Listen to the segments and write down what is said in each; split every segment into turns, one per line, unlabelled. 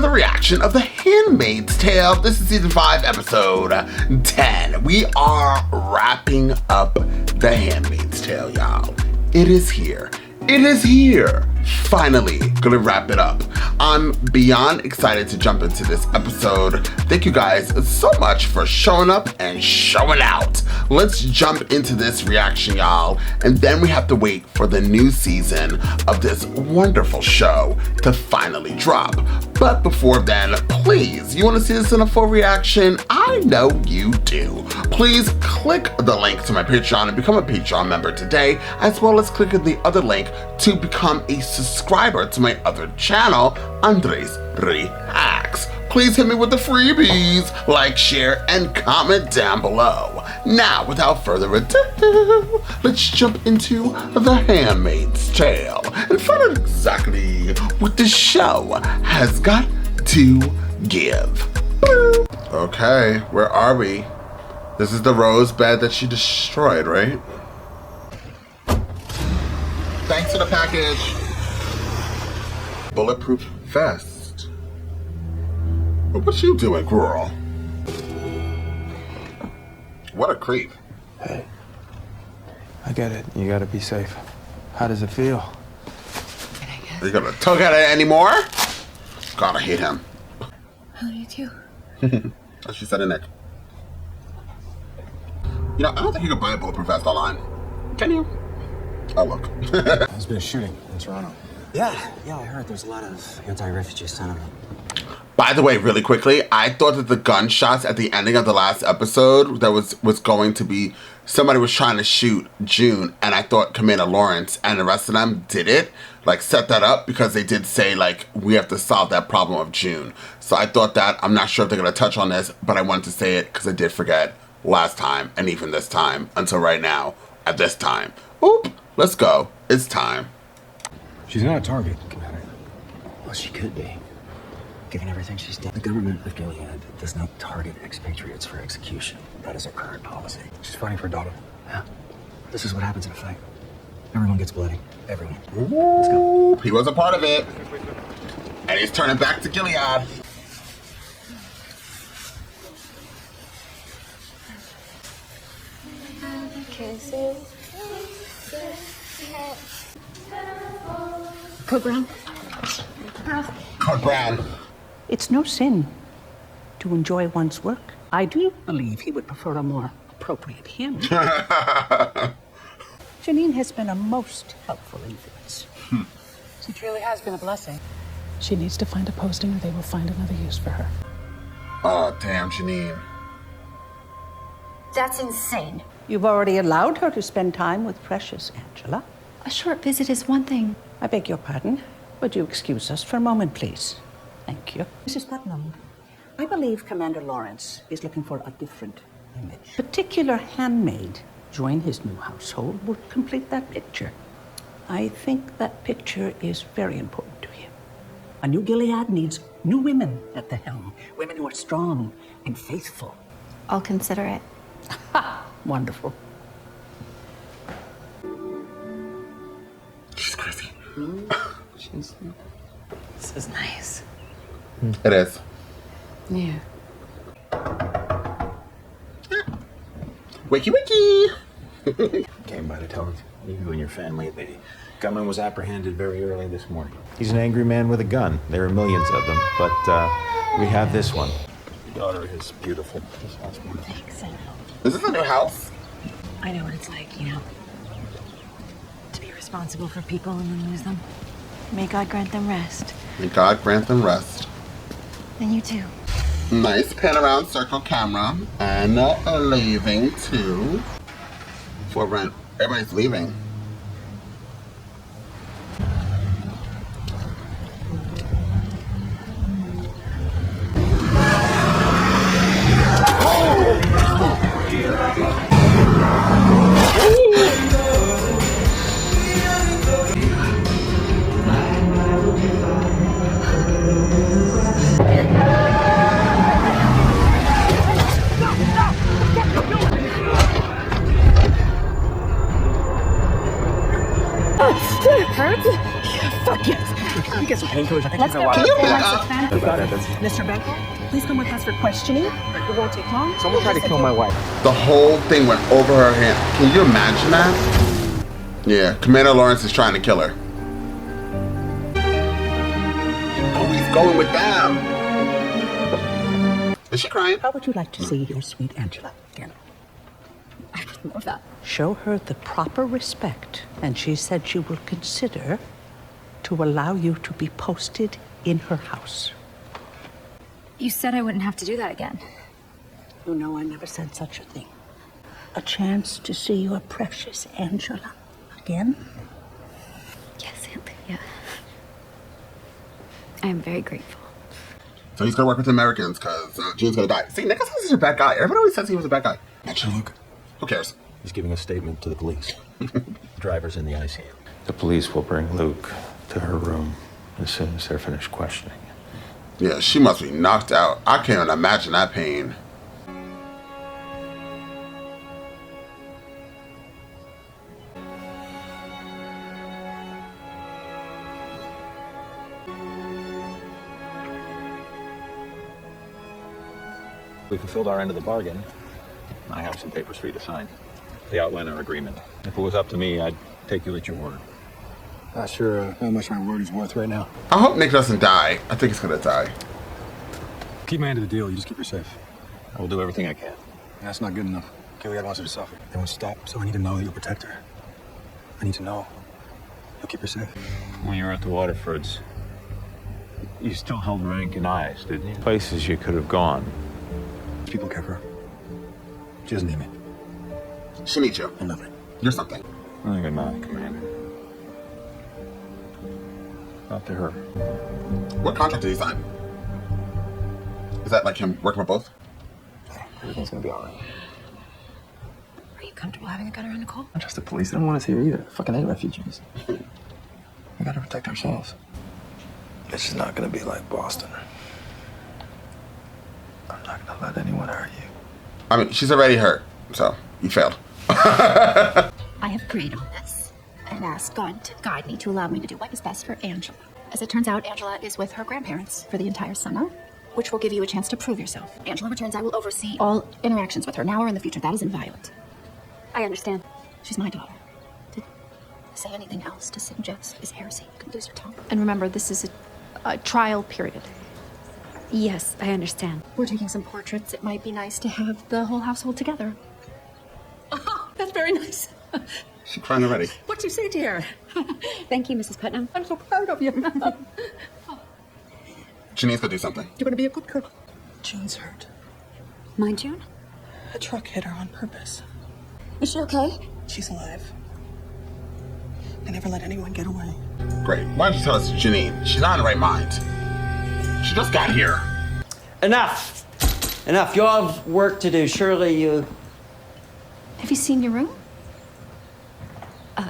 another reaction of The Handmaid's Tale. This is season 5, episode 10. We are wrapping up The Handmaid's Tale, y'all. It is here. It is here. Finally, gonna wrap it up. I'm beyond excited to jump into this episode. Thank you guys so much for showing up and showing out. Let's jump into this reaction, y'all. And then we have to wait for the new season of this wonderful show to finally drop. But before then, please, you wanna see this in a full reaction? I know you do. Please click the link to my Patreon and become a Patreon member today, as well as click the other link to become a subscriber to my other channel, AndresElRey. Please hit me with the freebies, like, share, and comment down below. Now, without further ado, let's jump into The Handmaid's Tale and find out exactly what this show has got to give. Okay, where are we? This is the rose bed that she destroyed, right? Thanks for the package. Bulletproof vest. What you doing, girl? What a creep.
Hey, I get it. You gotta be safe. How does it feel?
Are you gonna tug at it anymore? God, I hate him.
I love you too.
As she said in it. You know, I don't think you can buy a bulletproof vest online. Can you? Oh, look.
There's been a shooting in Toronto.
Yeah, I heard there's a lot of anti-refugee sentiment.
By the way, really quickly, I thought that the gunshots at the ending of the last episode, that was going to be, somebody was trying to shoot June, and I thought Commander Lawrence and the rest of them did it, like set that up, because they did say, like, we have to solve that problem of June. So I thought that, I'm not sure if they're going to touch on this, but I wanted to say it because I did forget last time, and even this time, until right now, at this time. Oop, let's go. It's time.
She's not a target, Commander.
Well, she could be, given everything she's done. The government of Gilead does not target expatriates for execution. That is our current policy.
She's fighting for daughter.
Yeah. This is what happens in a fight. Everyone gets bloody. Everyone.
Ooh,
Let's go.
he was a part of it. And he's turning back to Gilead.
Code Brown.
Code Brown.
It's no sin to enjoy one's work. I do believe he would prefer a more appropriate hymn. Janine has been a most helpful influence.
She truly has been a blessing.
She needs to find a posting or they will find another use for her.
Oh, damn, Janine.
That's insane.
You've already allowed her to spend time with precious Angela.
A short visit is one thing.
I beg your pardon. Would you excuse us for a moment, please? Thank you. Mrs. Putnam, I believe Commander Lawrence is looking for a different image. Particular handmaid join his new household would complete that picture. I think that picture is very important to him. A new Gilead needs new women at the helm. Women who are strong and faithful.
I'll consider it.
Ha! Wonderful.
She's crazy.
This is nice.
It is.
Yeah.
Wakey wakey.
Came by to tell you and your family the gunman was apprehended very early this morning. He's an angry man with a gun. There are millions of them, but we have this one. Your daughter is beautiful.
Thanks, I know.
Is this a new house?
I know what it's like, you know. To be responsible for people and then lose them. May God grant them rest.
May God grant them rest.
And you too.
Nice pan around circle camera. And leaving too. For rent. Everybody's leaving.
Hurts? Fuck yes.
Can we get some painkillers? I think
Let's
he's
go.
alive.
Mr. Becker, please come with us for questioning. It won't take long.
Someone tried to kill my wife.
The whole thing went over her head. Can you imagine that? Yeah, Commander Lawrence is trying to kill her. Oh, he's going with them. Is she crying?
How would you like to see your sweet Angela again?
I would love that.
Show her the proper respect, and she said she will consider to allow you to be posted in her house.
You said I wouldn't have to do that again.
You know I never said such a thing. A chance to see your precious Angela again?
Yes, yeah. I am very grateful.
So he's gonna work with Americans because June's gonna die. See, Nick says he's a bad guy. Everybody always says he was a bad guy. Actually, look. Who cares?
He's giving a statement to the police. The driver's in the ICU.
The police will bring Luke to her room as soon as they're finished questioning.
Yeah, she must be knocked out. I can't even imagine that pain.
We fulfilled our end of the bargain. I have some papers for you to sign. They outline our agreement. If it was up to me, I'd take you at your word.
Not sure how much my word is worth right now.
I hope Nick doesn't die. I think he's gonna die.
Keep my end of the deal. You just keep her safe.
I will do everything I can.
That's not good enough. Gilead wants her to suffer. They won't stop, so I need to know that you'll protect her. I need to know you'll keep her safe.
When you were at the Waterfords, you still held rank and eyes, didn't you? Places you could have gone.
People care for her. She doesn't need me.
She needs you.
I love her.
You're something.
I think I'm not, Commander. Not to her.
What contract did he sign? Is that like him working with both?
Everything's gonna be alright.
Are you comfortable having a gun around Nicole?
Not just the police. They don't want us here either. Fucking hate refugees. We gotta protect ourselves. This is not gonna be like Boston. I'm not gonna let anyone hurt you.
I mean, she's already hurt, so you failed.
I have prayed on this and asked God to guide me to allow me to do what is best for Angela. As it turns out, Angela is with her grandparents for the entire summer, which will give you a chance to prove yourself. Angela returns, I will oversee all interactions with her now or in the future. That is inviolate.
I understand.
She's my daughter. To say anything else, to suggest, is heresy. You can lose your tongue.
And remember, this is a trial period.
Yes, I understand.
We're taking some portraits. It might be nice to have the whole household together.
Oh, that's very nice.
She's crying already.
What'd you say, dear?
Thank you, Mrs. Putnam.
I'm so proud of you.
Janine's gonna do something.
You're gonna be a good girl.
June's hurt.
Mind June?
A truck hit her on purpose.
Is she okay?
She's alive. I never let anyone get away.
Great. Why don't you tell us Janine? She's not in the right mind. She just got here.
Enough! Enough. You all have work to do. Surely you...
Have you seen your room?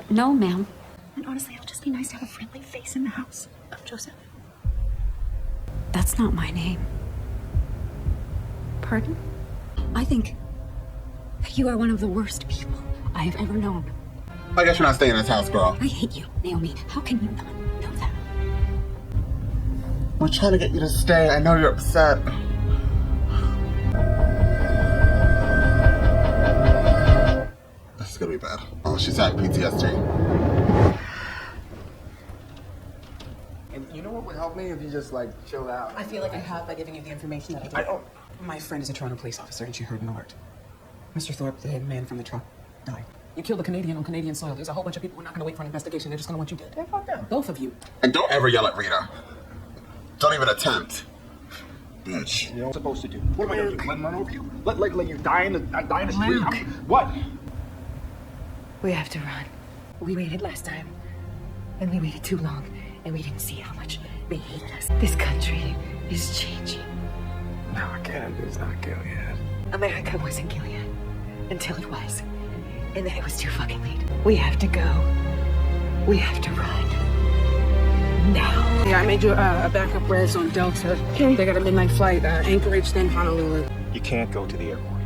No, ma'am.
And honestly, it'll just be nice to have a friendly face in the house. I'm Joseph.
That's not my name.
Pardon?
I think that you are one of the worst people I have ever known.
I guess you're not staying in this house, girl.
I hate you, Naomi. How can you not know that?
We're trying to get you to stay. I know you're upset. This is gonna be bad. Oh, she's had PTSD.
And you know what would help me if you just like chill out?
I feel like I have by giving you the information that I did. My friend is a Toronto police officer and she heard an alert. Mr. Thorpe, the man from the truck, died. You killed a Canadian on Canadian soil. There's a whole bunch of people who are not going to wait for an investigation. They're just going to want you dead. Fuck them. Both of you.
And don't ever yell at Rita. Don't even attempt. Bitch.
You know what I'm supposed to do? What am I gonna do? Let him run over you? Let you die in the street? What?
We have to run. We waited last time, and we waited too long, and we didn't see how much they hated us. This country is changing.
No, Canada is not Gilead.
America wasn't Gilead until it was, and then it was too fucking late. We have to go. We have to run. Now.
Yeah, I made you a backup res on Delta. Okay. They got a midnight flight, Anchorage, then Honolulu.
You can't go to the airport.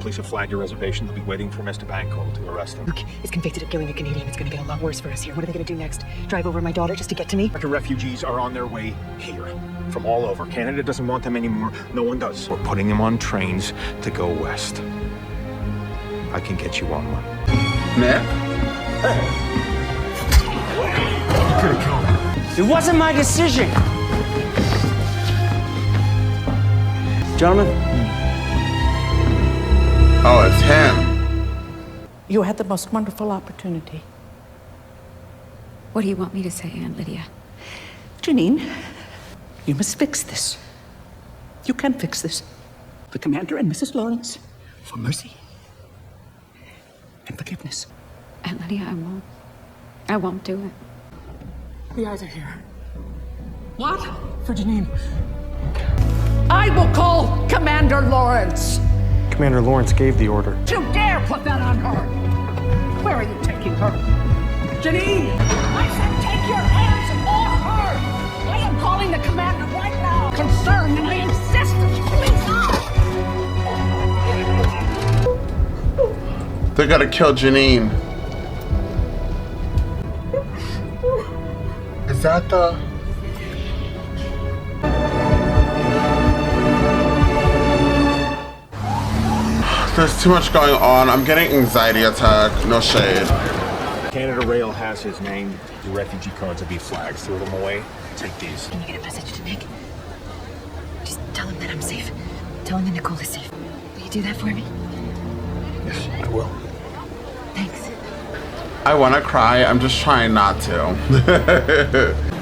police have flagged your reservation. They'll be waiting for Mr. Banco to arrest him.
Luke is convicted of killing a Canadian. It's going to get a lot worse for us here. What are they going to do next? Drive over my daughter just to get to me?
American refugees are on their way here from all over. Canada doesn't want them anymore. No one does. We're putting them on trains to go west. I can get you on one.
Nick?
You could have killed him.
It wasn't my decision. Gentlemen.
Oh, it's him.
You had the most wonderful opportunity.
What do you want me to say, Aunt Lydia?
Janine, you must fix this. You can fix this. The commander and Mrs. Lawrence, for mercy and forgiveness.
Aunt Lydia, I won't do it.
The eyes are here. What? For Janine.
I will call Commander Lawrence.
Commander Lawrence gave the order.
You dare put that on her! Where are you taking her? Janine! I said take your hands off her! I am calling the commander right now! Concerned, and I insist that you please
They're gonna kill Janine. Is that the... There's too much going on. I'm getting anxiety attack. No shade.
Canada Rail has his name. The refugee cards will be flagged. Throw them away. Take these.
Can you get a message to Nick? Just tell him that I'm safe. Tell him that Nicole is safe. Will you do that for me?
Yes, I will.
Thanks.
I want to cry. I'm just trying not to.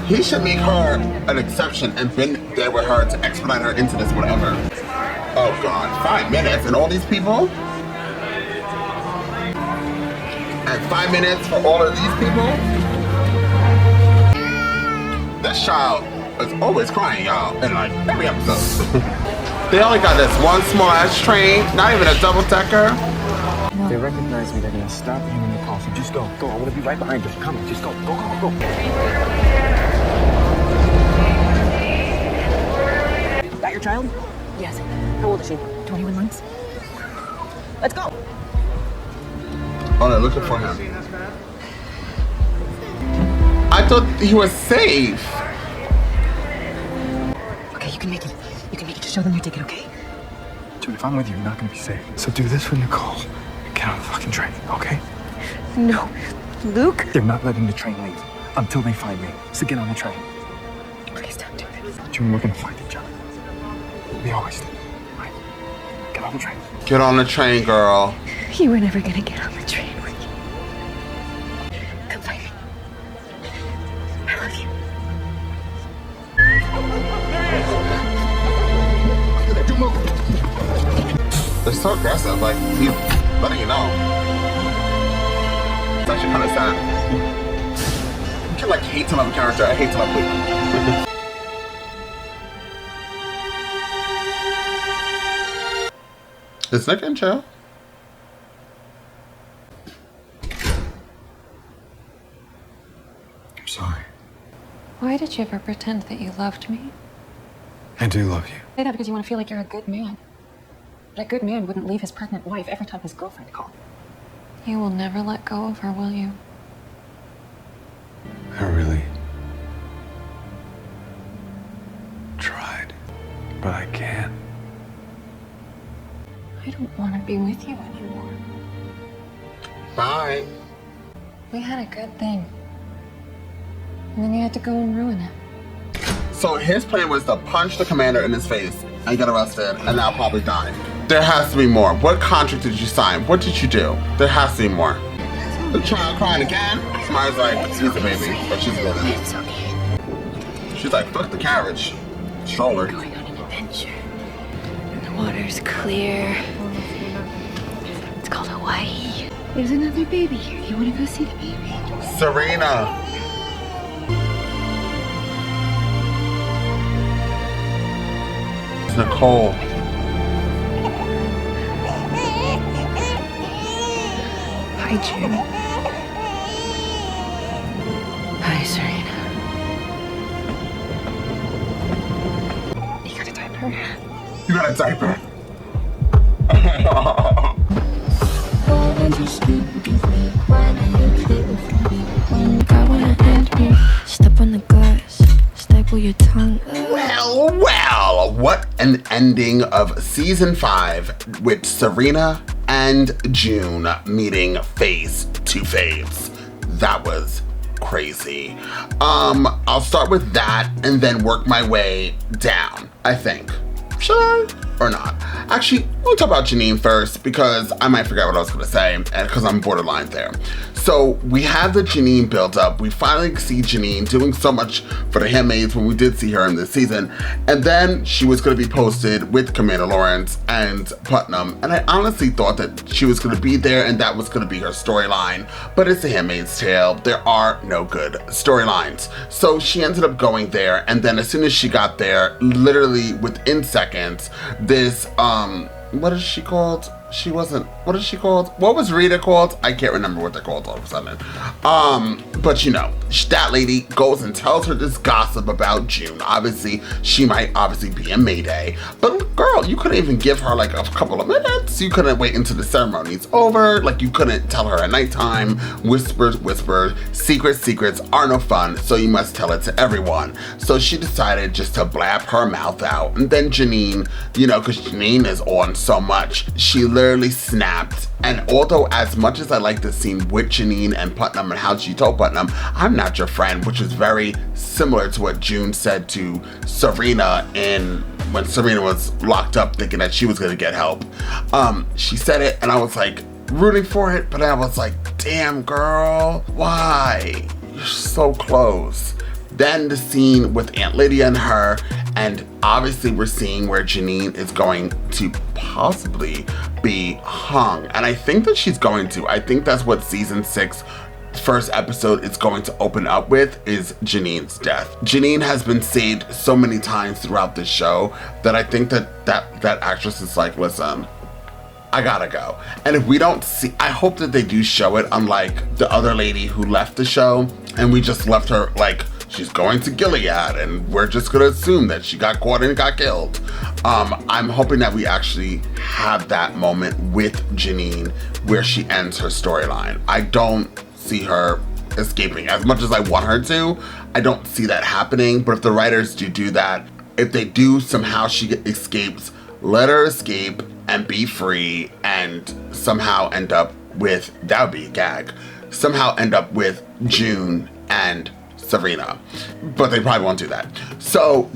He should make her an exception and been there with her to expedite her into this whatever. Oh God, 5 minutes and all these people? And 5 minutes for all of these people? This child is always crying, y'all, in like every episode. They only got this one small ass train, not even a double decker.
They recognize me, they're gonna stop you in the car, so just go. Go, I'm gonna be right behind you. Come on, just go. Go, go, go.
That your child? Yes. How old is she? 21 months. Let's go.
Oh, they're looking for him. I thought he was safe.
Okay, you can make it. You can make it. Just show them your ticket, okay?
Dude, if I'm with you, you're not gonna be safe. So do this for Nicole. Get on the fucking train, okay?
No. Luke?
They're not letting the train leave until they find me. So get on the train.
Please don't do this.
June, we're gonna find each other. We always do. Right? Get on the train.
Get on the train, girl.
You were never gonna get on the train, were you? Come find me. I love you.
They're so aggressive, like, he's letting you know. It's actually kind of sad. You can, like, hate to love a character. I hate to love people. Is Nick in jail?
I'm sorry.
Why did you ever pretend that you loved me?
I do love you.
Say that because you want to feel like you're a good man. But a good man wouldn't leave his pregnant wife every time his girlfriend called.
You will never let go of her, will you?
I really tried, but I can't.
I don't want to be with you anymore.
Bye.
We had a good thing. And then you had to go and ruin it.
So his plan was to punch the commander in his face and get arrested and now probably die. There has to be more. What contract did you sign? What did you do? There has to be more. The child crying again? Somebody's like, she's a baby, but she's good.
It's okay.
She's like, fuck the carriage. Stroller.
Going on an adventure. And the water's clear. It's called Hawaii. There's another baby here. You want to go see the baby?
Serena. It's Nicole.
Hi, June. Hi, Serena. You got a diaper?
You got a diaper.
sleep with me? Why do you play with me? When God wanna end me, step on the glass, staple your tongue.
Well, what an ending of season 5 with Serena and June meeting face to face. That was crazy. I'll start with that and then work my way down, I think. Should I or not? Actually, we'll talk about Janine first because I might forget what I was gonna say because I'm borderline there. So we have the Janine build up. We finally see Janine doing so much for the Handmaids when we did see her in this season. And then she was gonna be posted with Commander Lawrence and Putnam. And I honestly thought that she was gonna be there and that was gonna be her storyline. But it's The Handmaid's Tale. There are no good storylines. So she ended up going there. And then as soon as she got there, literally within seconds, this, what is she called? What is she called? What was Rita called? I can't remember what they're called all of a sudden. But you know, that lady goes and tells her this gossip about June. Obviously, she might be in Mayday. But girl, you couldn't even give her like a couple of minutes. You couldn't wait until the ceremony's over. Like you couldn't tell her at nighttime. Whispers, secrets are no fun. So you must tell it to everyone. So she decided just to blab her mouth out. And then Janine, you know, because Janine is on so much, she literally snapped. And although as much as I like the scene with Janine and Putnam and how she told Putnam, I'm not your friend, which is very similar to what June said to Serena when Serena was locked up thinking that she was gonna get help. She said it and I was like rooting for it, but I was like, damn girl, why? You're so close. Then the scene with Aunt Lydia and her, and obviously we're seeing where Janine is going to possibly be hung. And I think that she's going to. I think that's what season 6 first episode is going to open up with, is Janine's death. Janine has been saved so many times throughout this show that I think that actress is like, listen, I gotta go. And if we don't see, I hope that they do show it, unlike the other lady who left the show and we just left her like, she's going to Gilead and we're just gonna assume that she got caught and got killed. I'm hoping that we actually have that moment with Janine where she ends her storyline. I don't see her escaping. As much as I want her to, I don't see that happening. But if the writers do that, if they do somehow she escapes, let her escape and be free and somehow end up with, that would be a gag, somehow end up with June and Serena, but they probably won't do that. So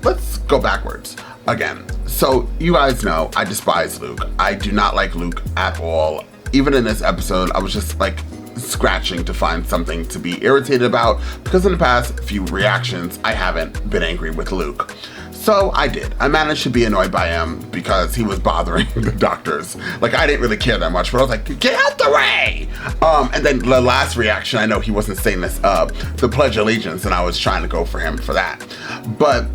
let's go backwards again. So you guys know I despise Luke. I do not like Luke at all. Even in this episode, I was just like scratching to find something to be irritated about because in the past few reactions, I haven't been angry with Luke. So I did. I managed to be annoyed by him because he was bothering the doctors. Like, I didn't really care that much, but I was like, get out the way! And then the last reaction, I know he wasn't saying this, the Pledge of Allegiance, and I was trying to go for him for that. But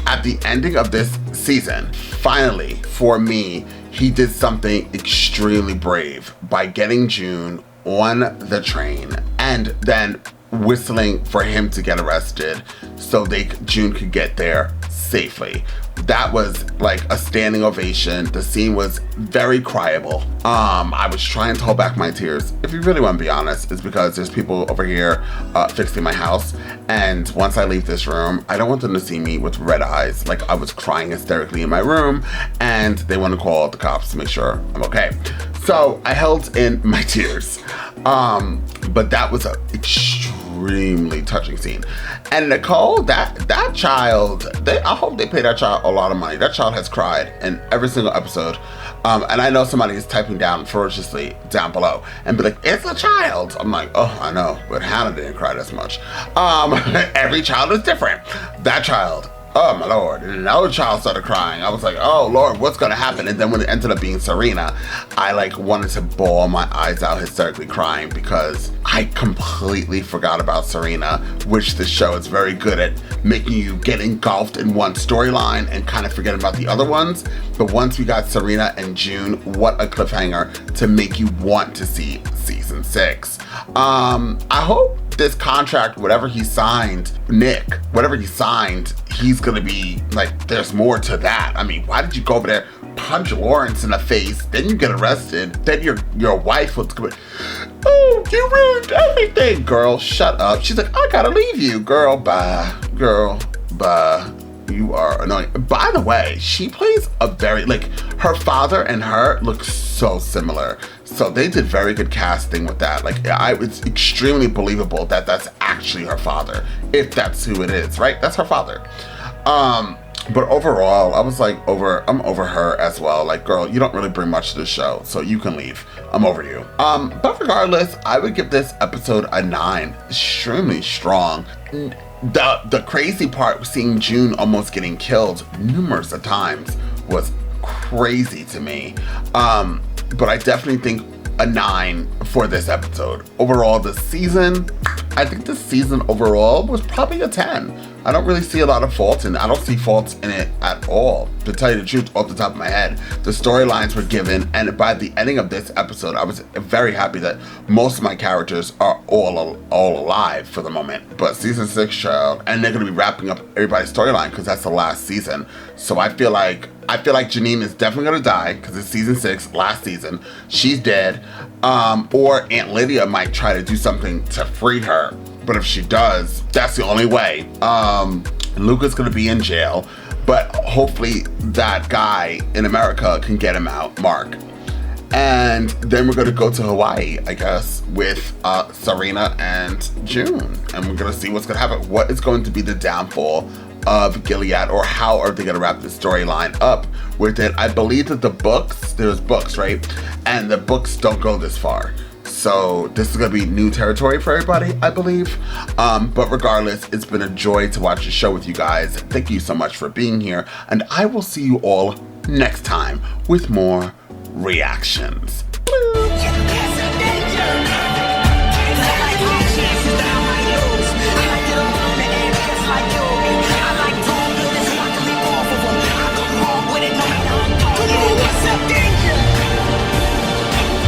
at the ending of this season, finally, for me, he did something extremely brave by getting June on the train and then whistling for him to get arrested so June could get there safely. That was like a standing ovation. The scene was very cryable. I was trying to hold back my tears. If you really want to be honest, it's because there's people over here fixing my house, and once I leave this room, I don't want them to see me with red eyes. Like I was crying hysterically in my room, and they want to call the cops to make sure I'm okay. So I held in my tears. But that was an extremely touching scene. And Nicole, that child, I hope they pay that child a lot of money. That child has cried in every single episode. And I know somebody is typing down ferociously down below and be like, it's a child. I'm like, oh, I know, but Hannah didn't cry this much. Every child is different. That child, oh my Lord. And another child started crying. I was like, oh Lord, what's gonna happen? And then when it ended up being Serena, I like wanted to bawl my eyes out hysterically crying because I completely forgot about Serena, which this show is very good at making you get engulfed in one storyline and kind of forget about the other ones. But once we got Serena and June, what a cliffhanger to make you want to see season 6. I hope this contract, whatever he signed, Nick, whatever he signed, he's gonna be like, there's more to that. I mean, why did you go over there, punch Lawrence in the face, then you get arrested, then your wife was going, oh, you ruined everything. Girl, shut up. She's like, I gotta leave you. Girl, bye. Girl, bye. You are annoying. By the way, she plays a very, like, her father and her look so similar. So they did very good casting with that. Like, it's extremely believable that that's actually her father, if that's who it is, right? That's her father. But overall, I was like, I'm over her as well. Like, girl, you don't really bring much to the show, so you can leave. I'm over you. But regardless, I would give this episode a 9. Extremely strong. The crazy part, seeing June almost getting killed numerous of times, was crazy to me. But I definitely think a 9 for this episode. Overall, the season, I think the season overall was probably a 10. I don't really see a lot of faults in it. I don't see faults in it at all, to tell you the truth, off the top of my head. The storylines were given, and by the ending of this episode, I was very happy that most of my characters are all alive for the moment. But season 6, child, and they're gonna be wrapping up everybody's storyline because that's the last season. So I feel like Janine is definitely gonna die because it's season 6, last season. She's dead, or Aunt Lydia might try to do something to free her. But if she does, that's the only way. Luca's gonna be in jail, but hopefully that guy in America can get him out, Mark. And then we're gonna go to Hawaii, I guess, with Serena and June. And we're gonna see what's gonna happen. What is going to be the downfall of Gilead, or how are they gonna wrap the storyline up with it? I believe that there's books, right? And the books don't go this far. So this is gonna be new territory for everybody, I believe. But regardless, it's been a joy to watch the show with you guys. Thank you so much for being here, and I will see you all next time with more reactions.